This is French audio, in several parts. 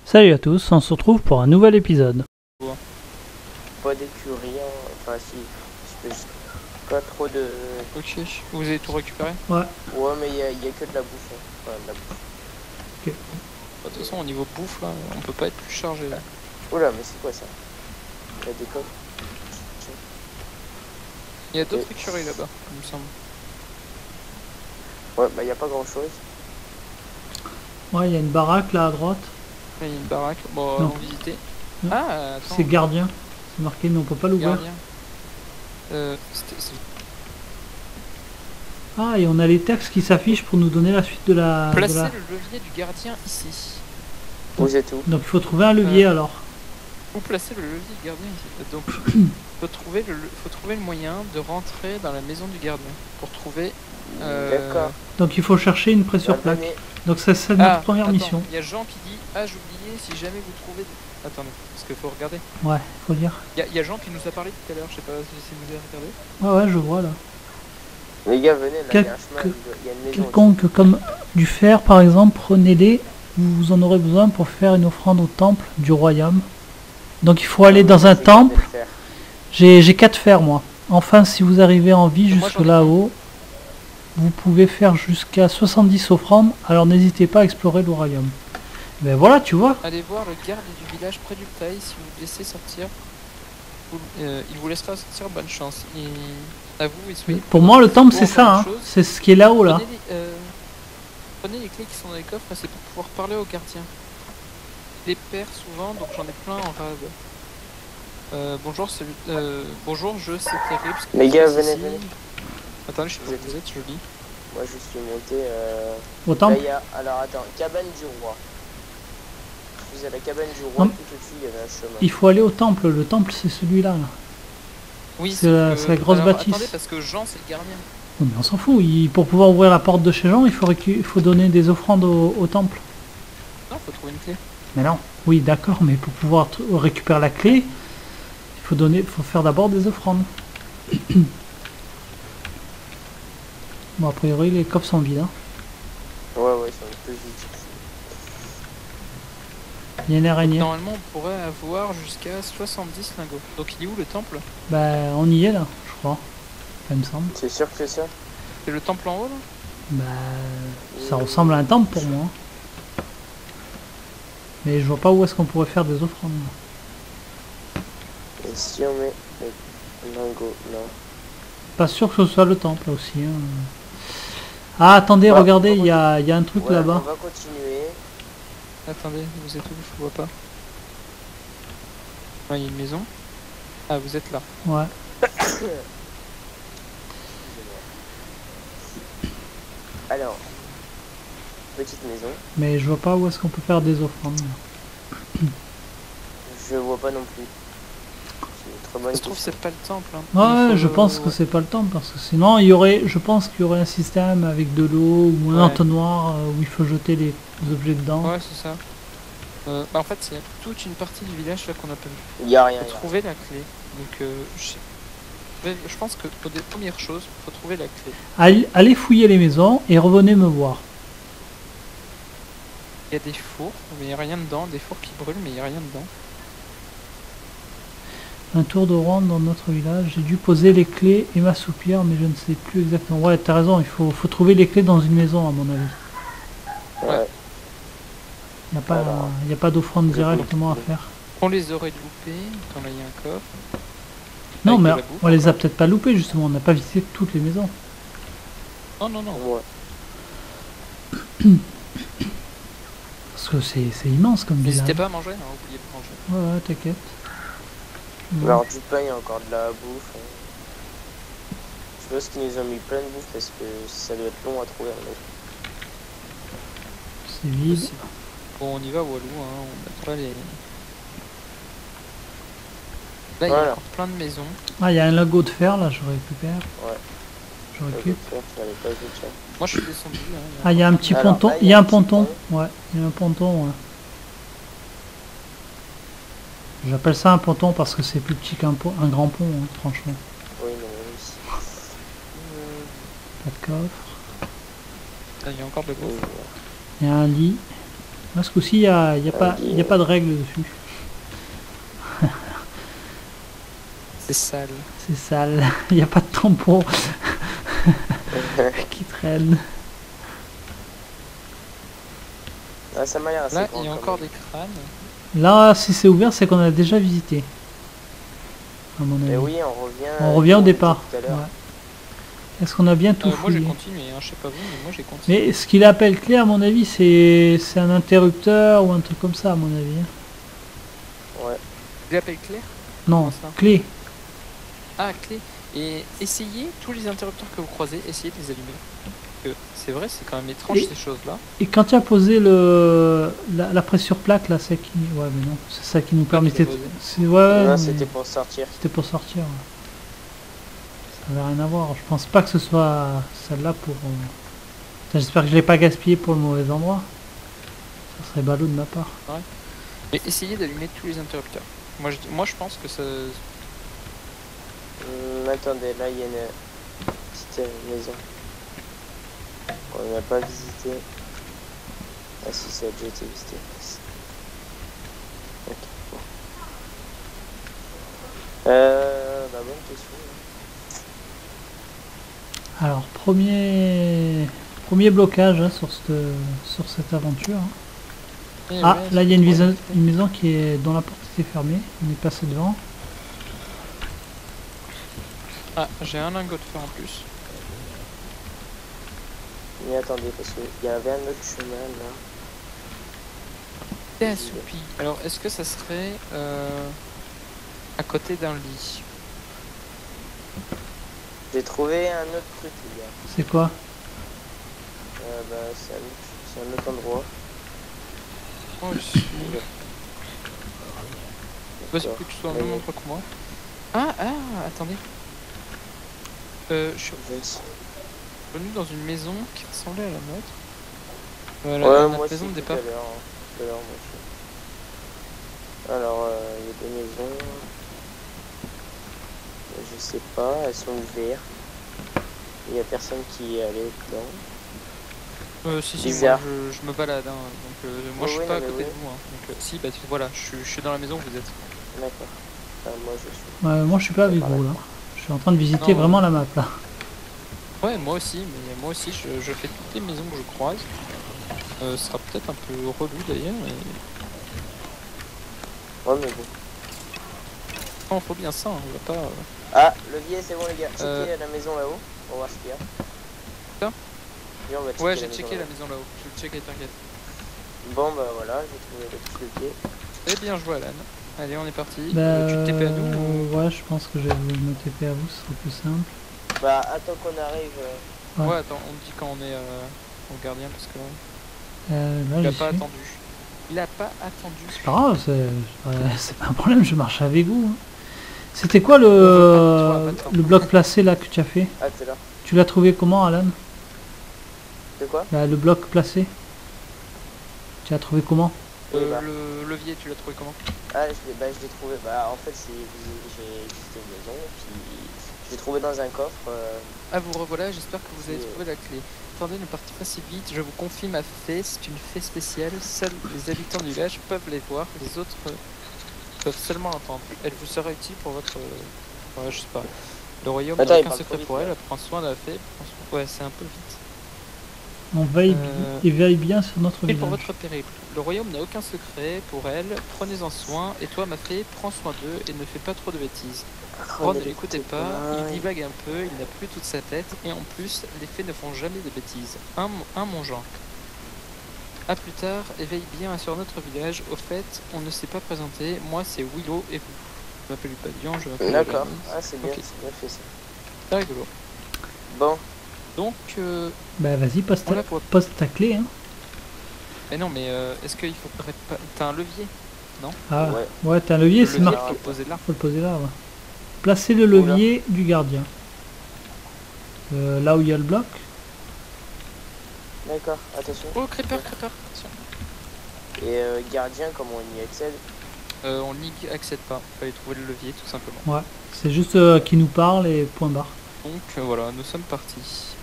Salut à tous, on se retrouve pour un nouvel épisode. Pas d'écurie, enfin si, pas trop de... Ok, vous avez tout récupéré? Ouais. Ouais, mais il y a que de la bouffe. Enfin, de la bouffe. Ok. De toute façon, au niveau bouffe, là, on peut pas être plus chargé. Là. Oula, mais c'est quoi ça? Il y a des coques. Il y a d'autres écuries là-bas, il me semble. Ouais, bah il y a pas grand chose. Ouais, il y a une baraque là à droite. Il y a une baraque, bon, Non. on visiter. Non. Ah, attends. C'est gardien. C'est marqué, mais on peut pas l'ouvrir. Gardien. Ah, et on a les textes qui s'affichent pour nous donner la suite de la... Placez le levier du gardien ici. Vous êtes où? Donc il faut trouver un levier alors. Où placer le levier du gardien ici? Donc, faut trouver le moyen de rentrer dans la maison du gardien. Pour trouver... D'accord. Donc il faut chercher une pression plaque. Donc c'est notre première mission. Il y a Jean qui dit, ah j'ai oublié, si jamais vous trouvez... Attendez, parce qu'il faut regarder. Ouais, faut dire. Il y a Jean qui nous a parlé tout à l'heure, je sais pas si vous avez regardé. Ouais, ouais, je vois là. Les gars, venez, là, il y a un chemin, il y a une maison. Quelconque comme du fer par exemple, prenez-les. Vous en aurez besoin pour faire une offrande au temple du royaume. Donc il faut aller dans un temple. J'ai 4 fers moi. Enfin, si vous arrivez en vie jusque là-haut, vous pouvez faire jusqu'à 70 offrandes. Alors n'hésitez pas à explorer le royaume. Ben voilà, tu vois. Allez voir le garde du village près du taille. Si vous laissez sortir, il vous laissera sortir. Bonne chance. Et à vous, pour moi, le temple, c'est ça. Hein. C'est ce qui est là-haut là. Prenez les clés qui sont dans les coffres. C'est pour pouvoir parler au gardien. Il les perd souvent, donc j'en ai plein en rade. Bonjour, bonjour, c'est terrible. Les gars, venez. Attendez, je sais pas où vous êtes, je lis. Moi, je suis monté. Au temple. Alors attends, cabane du roi. Je suis à la cabane du roi, tout au-dessus, il y avait un chemin. Il faut aller au temple. Le temple, c'est celui-là. Là. Oui, c'est la grosse bâtisse. Attendez, parce que Jean, c'est le gardien. Non, mais on s'en fout. Pour pouvoir ouvrir la porte de chez Jean, il faut donner des offrandes au temple. Non, faut trouver une clé. Mais non. Oui, d'accord, mais pour pouvoir récupérer la clé, il faut faire d'abord des offrandes. Bon, a priori, les coffres sont vides. Hein. Ouais, ils sont un peu vides. Il y a une araignée. Normalement, on pourrait avoir jusqu'à 70 lingots. Donc, il est où le temple? Bah, on y est là, je crois. Enfin, il me semble. C'est sûr que c'est ça? C'est le temple en haut là? Bah, ça ressemble à un temple pour moi. Mais je vois pas où est-ce qu'on pourrait faire des offrandes. Et si on met les lingots là? Pas sûr que ce soit le temple aussi. Hein. Ah, attendez, regardez, il y a un truc là-bas. On va continuer. Attendez, vous êtes où? Je vois pas. Ah, il y a une maison. Ah, vous êtes là. Ouais. Alors, petite maison. Mais je vois pas où est-ce qu'on peut faire des offrandes. Je vois pas non plus. Ça se trouve, c'est pas le temple. Hein. Ouais, je pense que c'est pas le temple parce que sinon je pense qu'il y aurait un système avec de l'eau ou un entonnoir où il faut jeter les objets dedans. Ouais, c'est ça. En fait, c'est toute une partie du village là qu'on a pas vu. Il y a rien. Faut trouver la clé. Donc, je pense que pour des premières choses, faut trouver la clé. Allez fouiller les maisons et revenez me voir. Il y a des fours, mais il n'y a rien dedans. Des fours qui brûlent, mais il n'y a rien dedans. Un tour de ronde dans notre village. J'ai dû poser les clés et m'assoupir, mais je ne sais plus exactement. Ouais, t'as raison, il faut trouver les clés dans une maison, à mon avis. Ouais. Il n'y a pas d'offrande directement à faire. On les aurait loupés. Attends, là, il y a un coffre. Non, mais on les a peut-être pas loupés, justement. On n'a pas visité toutes les maisons. Non. Ouais. Parce que c'est immense comme village. N'hésitez pas à manger, hein, oubliez de manger. Ouais, t'inquiète. Alors du pain, il y a encore de la bouffe. Je pense qu'ils nous ont mis plein de bouffe parce que ça doit être long à trouver. C'est vide. Bon, on y va, Walou, hein. On a pas les... Là, il y a encore plein de maisons. Ah, il y a un lingot de fer, là, je récupère. Ouais. Je récupère. Moi, je suis descendu. Hein, Ah, il y a un petit Alors, ponton. là, Il y a un ponton. Ouais, il y a un ponton. Ouais. J'appelle ça un ponton parce que c'est plus petit qu'un grand pont, hein, franchement. Oui, non, oui. Pas de coffre. il y a encore de l'eau. Il y a un lit. Là, ce coup-ci, il n'y a pas de règle dessus. C'est sale. C'est sale. Il n'y a pas de tampon qui traîne. Ah, ça m'a l'air assez Là, grand, il y a quand encore même. des crânes. Là, si c'est ouvert, c'est qu'on a déjà visité. À mon avis. Mais oui, on revient. On revient au départ. Tout à l'heure. Ouais. Est-ce qu'on a bien tout Moi, j'ai fouillé? continué. Hein, je sais pas vous, mais moi, j'ai continué. Mais ce qu'il appelle clé, à mon avis, c'est un interrupteur ou un truc comme ça, à mon avis. Hein. Ouais. Il l'appelle Claire? Non, ça clé. Ah, clé. Et essayez, tous les interrupteurs que vous croisez, essayez de les allumer. Parce que c'est vrai, c'est quand même étrange Et- ces choses-là. Et quand tu as posé la presse plaque, là, c'est qui... Ouais, mais non, c'est ça qui nous permettait... posé. C'est ouais, Non, mais c'était pour sortir. c'était pour sortir. Ouais. Ça n'avait rien à voir. Je pense pas que ce soit celle-là pour... Putain, j'espère que je l'ai pas gaspillé pour le mauvais endroit. Ça serait ballot de ma part. Et essayez d'allumer tous les interrupteurs. Moi, je pense que ça... Attendez, là, il y a une petite maison. On n'a pas visité. Ah si, ça a déjà été visité. Ok, bon. Bah bonne question. Alors, premier blocage hein, sur cette aventure. Hein. Eh Ah, ouais, là, il y a une ouais. maison dont la porte était fermée. On est passé devant. Ah, j'ai un lingot de fer en plus. Mais attendez, parce qu'il y avait un autre chemin là. T'es assoupi. Alors, est-ce que ça serait à côté d'un lit? J'ai trouvé un autre truc, les gars. C'est quoi? Bah, c'est un autre endroit. Oh, je suis... Possible D'accord. que tu sois au même endroit que moi. Ah, attendez. Je suis venu dans une maison qui ressemblait à la nôtre. Voilà, Ouais, notre moi maison aussi, de tout départ. à l'heure, hein. Tout à l'heure, moi aussi. Alors, il y a des maisons. Je sais pas, elles sont ouvertes. Il y a personne qui est allé dedans. Si, Bizarre. moi je me balade, hein, donc moi Oui, je suis oui, pas à non, mais côté oui. de vous. Hein, donc si, bah voilà, je suis dans la maison où vous êtes. D'accord. Enfin, moi, je suis. Moi, je suis pas avec vous, là. Je suis en train de visiter Non, vraiment la map, là. Ouais, moi aussi, mais moi aussi je fais toutes les maisons que je croise. Ce sera peut-être un peu relou d'ailleurs, mais Ouais, mais bon. non, faut bien ça, hein, on va pas... Ah, levier, c'est bon, les gars. Euh. Checkez la maison là-haut. On va voir ce qu'il y a. Ça Viens, on va checker Ouais, la j'ai maison checké la là-haut. maison là-haut, je vais checker, t'inquiète. Bon, bah voilà, j'ai trouvé le petit levier. Eh bien joué Alan. Allez, on est parti. Bah, Tu te TP à nous ou... Ouais, je pense que je vais me TP à vous, ce serait plus simple. Bah, attends qu'on arrive. Ouais. Ouais, attends, on me dit quand on est au gardien parce que Là, il a j'y pas suis. attendu. Il a pas attendu. C'est pas grave, c'est pas un problème, je marche avec vous. Hein. C'était quoi veut pas de toi, le bloc placé là que tu as fait? Ah, t'es là. Tu l'as trouvé comment, Alan? De quoi? Là, le bloc placé? Tu l'as trouvé comment? Bah. Le levier, tu l'as trouvé comment? Ah, je l'ai trouvé. Bah, en fait, j'ai visité une maison, puis je l'ai trouvé dans un coffre. Ah, vous revoilà, j'espère que vous avez trouvé la clé. Attendez, ne partez pas si vite, je vous confie ma fée, c'est une fée spéciale, seuls les habitants du village peuvent les voir, les autres peuvent seulement l'entendre. Elle vous sera utile pour votre... ouais, je sais pas. Le royaume Attends, n'a il aucun parle secret trop vite, pour elle, là. elle prend soin de la fée, ouais, c'est un peu vite. On veille, et veille bien sur notre Et pour village. votre périple, le royaume n'a aucun secret pour elle, prenez-en soin, et toi ma fée, prends soin d'eux et ne fais pas trop de bêtises. Ron ne l'écoutez pas, il divague un peu, il n'a plus toute sa tête, et en plus, les fées ne font jamais de bêtises. Mon genre. A plus tard, et veille bien sur notre village, au fait, on ne s'est pas présenté, moi c'est Willow et vous. Je m'appelle Padian, je m'appelle... D'accord. Janice. Ah, c'est bien, Ok. c'est bien fait ça. C'est rigolo. Bon, Donc, Bah vas-y, pose voilà pour... ta clé. Hein. Mais non, mais est-ce qu'il faut... T'as un levier? Ah, ouais. ouais, t'as un levier, Le c'est levier, marqué. faut le poser là. Faut le poser là, ouais. Placez le levier du gardien. Là où il y a le bloc. D'accord, attention. Oh, creeper, creeper. Attention. Et gardien, comment on y accède? On n'y accède pas. Fallait trouver le levier, tout simplement. Ouais. C'est juste qui nous parle et point barre. Donc voilà, nous sommes partis.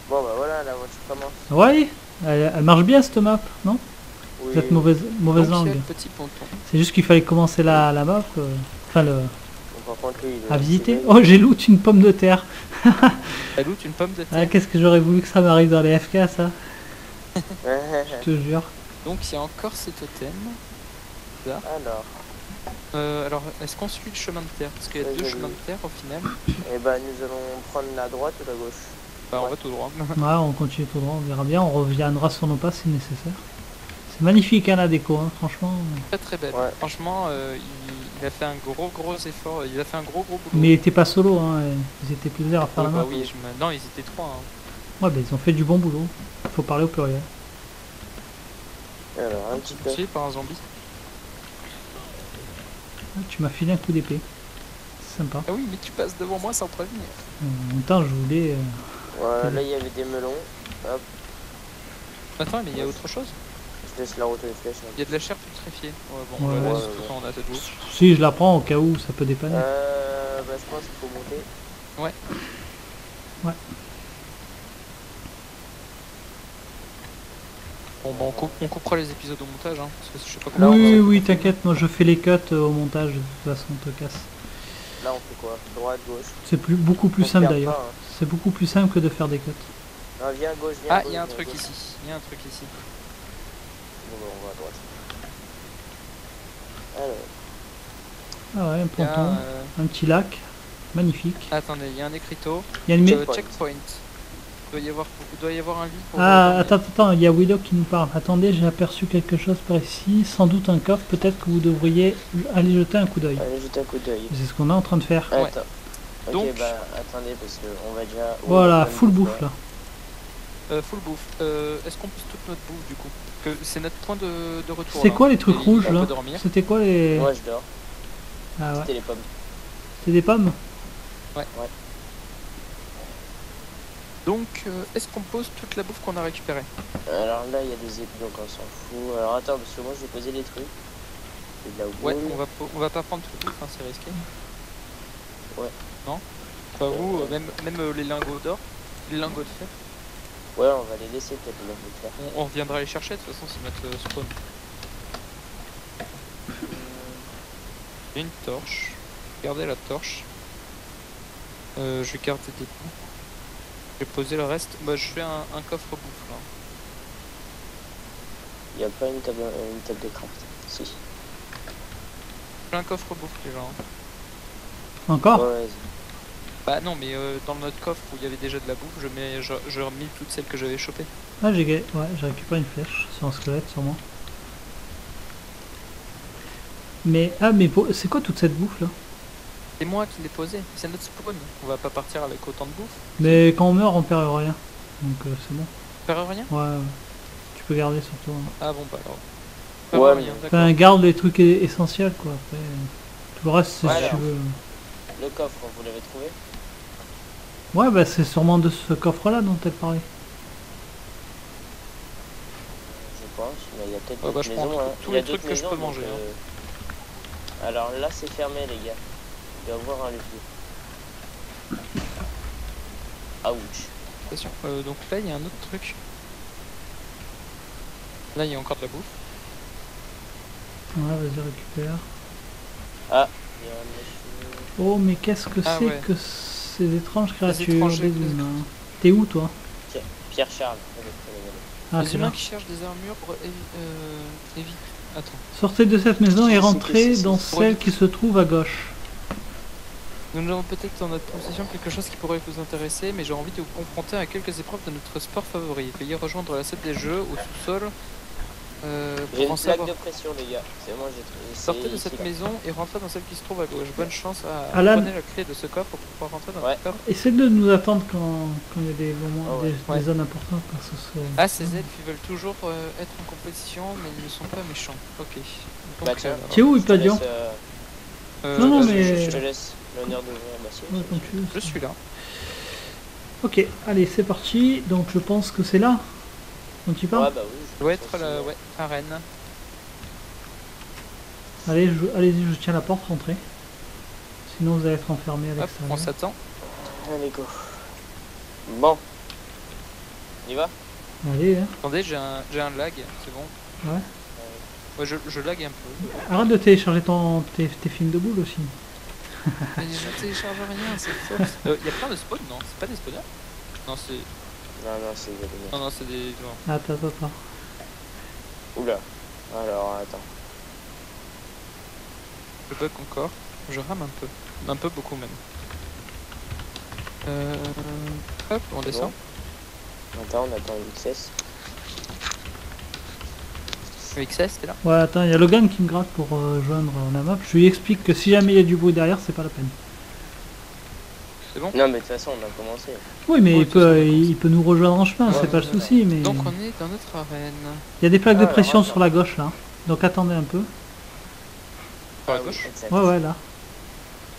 Bon bah voilà, la voiture commence. Ouais, elle marche bien cette map, non? Oui. Vous êtes mauvaise Donc il y a langue. le petit ponton. C'est juste qu'il fallait commencer la map. Enfin, Bon, par contre, lui, à visiter. c'est Oh, j'ai loot une pomme de terre. Elle loot une pomme de Ah, terre. qu'est-ce que j'aurais voulu que ça m'arrive dans les FK, ça. vrai. Je te jure. Donc il y a encore ces totems. Alors, Est-ce qu'on suit le chemin de terre? Parce qu'il y a Ouais, deux j'ai chemins vu. de terre au final. et bah nous allons prendre la droite ou la gauche. Bah on Ouais. va tout droit. Ouais, on continue tout droit, on verra bien. On reviendra sur nos pas si nécessaire. C'est magnifique, hein, la déco, hein, franchement. Très très belle. Ouais. Franchement, il a fait un gros effort. Il a fait un gros boulot. Mais ils étaient pas solo, hein. Ils étaient plusieurs à faire Ouais, la bah map. oui, non, ils étaient trois. Hein. Ouais, bah ils ont fait du bon boulot. Faut parler au pluriel. Alors, un petit peu. Tué par un zombie. Ah, tu m'as filé un coup d'épée. C'est sympa. Ah oui, mais tu passes devant moi sans prévenir. En même temps, je voulais. Voilà, là il y avait des melons. Hop, Attends, mais il y a autre chose. je laisse la route des flèches. Il y a de la chair putréfiée. Ouais, bon, Ouais, on la ouais, laisse, ouais. de toute façon, on a cette bouffe. Si je la prends au cas où ça peut dépanner. Bah je pense qu'il faut monter. Ouais. Ouais. Bon, bah, on coupera les épisodes au montage, hein, parce que je sais pas comment. Oui, oui, t'inquiète, moi je fais les cuts au montage, de toute façon, on te casse. Là on fait quoi? Droite, gauche. C'est beaucoup plus On simple perd d'ailleurs. pas, hein. C'est beaucoup plus simple que de faire des cuts. Non, viens à gauche, viens à Ah, gauche, il y a un viens à truc gauche. ici. Il y a un truc ici. Bon, bah, on va à droite. Alors, Ah ouais, un Il y a, ponton, un petit lac, magnifique. Attendez, il y a un écriteau. Il y a une Checkpoint. Checkpoint. Il doit y avoir un lit pour. Ah, dormir. attends, il y a Widow qui nous parle. Attendez, j'ai aperçu quelque chose par ici, sans doute un coffre, peut-être que vous devriez aller jeter un coup d'œil. allez, jetez un coup d'œil. C'est ce qu'on est en train de faire. Ouais. Attends. Ok, Donc- bah attendez, parce qu'on va déjà. Voilà, on full va bouffe là. Full bouffe. Est-ce qu'on pousse toute notre bouffe du coup? Que c'est notre point de retour. C'est là. quoi les trucs Et rouges on là peut dormir. C'était quoi les... Moi je dors. Ah ouais, C'était les pommes. c'est des pommes? Donc, est-ce qu'on pose toute la bouffe qu'on a récupérée? Alors là, il y a des épées, donc on s'en fout. Alors attends, parce que moi je vais poser les trucs. C'est de la Ouais, wool. on va pas prendre toute la bouffe, hein, c'est risqué. Ouais. Non? Pas vous, même les lingots d'or, les lingots de fer. Ouais, on va les laisser peut-être là, je vais faire. On reviendra les chercher, de toute façon, c'est notre spawn. J'ai une torche. Gardez la torche. Je vais garder des bouts. Je vais poser le reste. Bah, je fais un coffre bouffe là. Il n'y a pas une table de craft. Si. Je fais un coffre bouffe déjà. Hein. Encore? Ouais, vas-y. Bah non, mais dans notre coffre où il y avait déjà de la bouffe, je remis toutes celles que j'avais chopées. Ah, j'ai récupéré une flèche sur un squelette sûrement. Mais, c'est quoi toute cette bouffe là? C'est moi qui l'ai posé, c'est notre spawn. On va pas partir avec autant de bouffe. Mais quand on meurt, on perd rien. Donc c'est bon. Faire rien? Ouais, ouais. Tu peux garder surtout. Hein. Ah bon, bah alors. Ouais, Faire rien, mais- d'accord. Enfin, garde les trucs essentiels quoi. Après, tout le reste, c'est Ouais, si tu alors. veux. Le coffre, vous l'avez trouvé? Ouais, bah c'est sûrement de ce coffre-là dont elle parlait. Je pense, mais il y a peut-être Ouais, bah, d'autres je prends maisons. Hein. tous Il y a les trucs d'autres que je peux maisons, manger, donc, Alors là, c'est fermé, les gars. Il doit y avoir un levier. Ouch. Attention. Donc là, il y a un autre truc. Là, il y a encore de la bouffe. Ouais, vas-y, récupère. Il y a un monsieur. Oh, mais qu'est-ce que Ah, c'est ouais. que ces étranges créatures étrangers, des les- humains? T'es où toi? Pierre Charles. Ah, Les c'est humains là. qui cherchent des armures pour éviter. Attends. Sortez de cette maison et C'est rentrez que dans c'est- celle qui se trouve à gauche. Nous avons peut-être dans notre possession quelque chose qui pourrait vous intéresser, mais j'ai envie de vous confronter à quelques épreuves de notre sport favori. Veuillez rejoindre la salle des jeux au sous-sol J'ai pour en une plaque savoir. de pression, les gars. C'est moi, j'ai. Sortez de ici, cette là. maison et rentrez dans celle qui se trouve à gauche. Bonne chance à Alan. prenez la clé de ce coffre pour pouvoir rentrer dans Ouais. le coffre. Essaie de nous attendre quand il y a des moments, Ah ouais. des Ouais. zones importantes parce que c'est... Ah, ces elfes, ils veulent toujours être en compétition, mais ils ne sont pas méchants. Ok. Donc, Bah, tiens. T'es où, Je te laisse, Hypadion? euh, Non, non, là, mais- Je te laisse l'honneur d'ouvrir ma Ouais, quand tu veux. je suis là. Ok, allez, c'est parti. Donc je pense que c'est là dont tu parles. Ouais, bah oui. Ça doit être la ouais, arène. Allez, allez-y, je tiens la porte, rentrez. Sinon vous allez être enfermé à Hop, on l'extérieur. s'attend. Allez, go. Bon. On y va? Allez, hein. Attendez, j'ai un lag, c'est bon. Ouais. Ouais, je lag un peu. Arrête de télécharger tes films de boules aussi. Mais je télécharge rien, c'est faux. Y a plein de spawns, non? C'est pas des spawners? Non, c'est. Non, non, c'est des mecs. Non, c'est des. Non. Attends. Oula. Alors, attends. Je bug encore. Je rame un peu. Un peu beaucoup même. Hop, on descend. Attends, on attend XS. Le XS, t'es là? Ouais, attends, il y a Logan qui me gratte pour joindre la map. Je lui explique que si jamais il y a du bruit derrière, c'est pas la peine. C'est bon? Non, mais de toute façon, on a commencé. Oui, mais Oui, il peut nous rejoindre en chemin, c'est pas le souci. Mais Donc on est dans notre arène. il y a des plaques de Alors, pression attends. sur la gauche là. Donc attendez un peu. Sur la oui, gauche? exact. Ouais, là.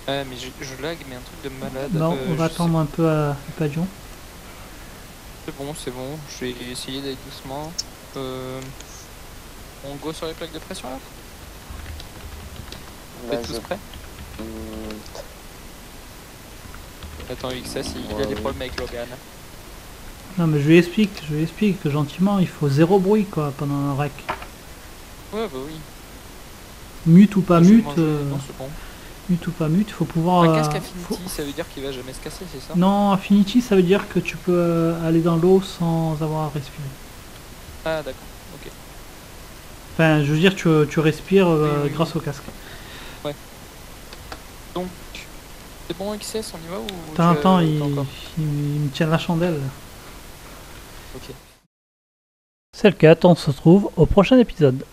Ouais, mais je lag, mais un truc de malade. Non, on va je sais- attendre un peu à Padion. C'est bon. Je vais essayer d'aller doucement. On go sur les plaques de pression là? Vous Bah, êtes tous prêts? Hmm, Attends, XS, il a des problèmes avec Logan. Non, mais je lui explique que gentiment, il faut zéro bruit quoi pendant un rec. Ouais, bah oui. Mute ou pas Je vais mute, manger- Non, c'est bon. mute ou pas mute, il faut pouvoir. Un casque faut- Affinity, ça veut dire qu'il va jamais se casser, c'est ça? Non, Affinity, ça veut dire que tu peux aller dans l'eau sans avoir à respirer. Ah, d'accord. Ok. Enfin, je veux dire, tu respires Oui. grâce au casque. Donc, c'est bon XS, on y va ou Attends, tu- il encore me tient la chandelle. Ok. C'est le cas, on se retrouve au prochain épisode.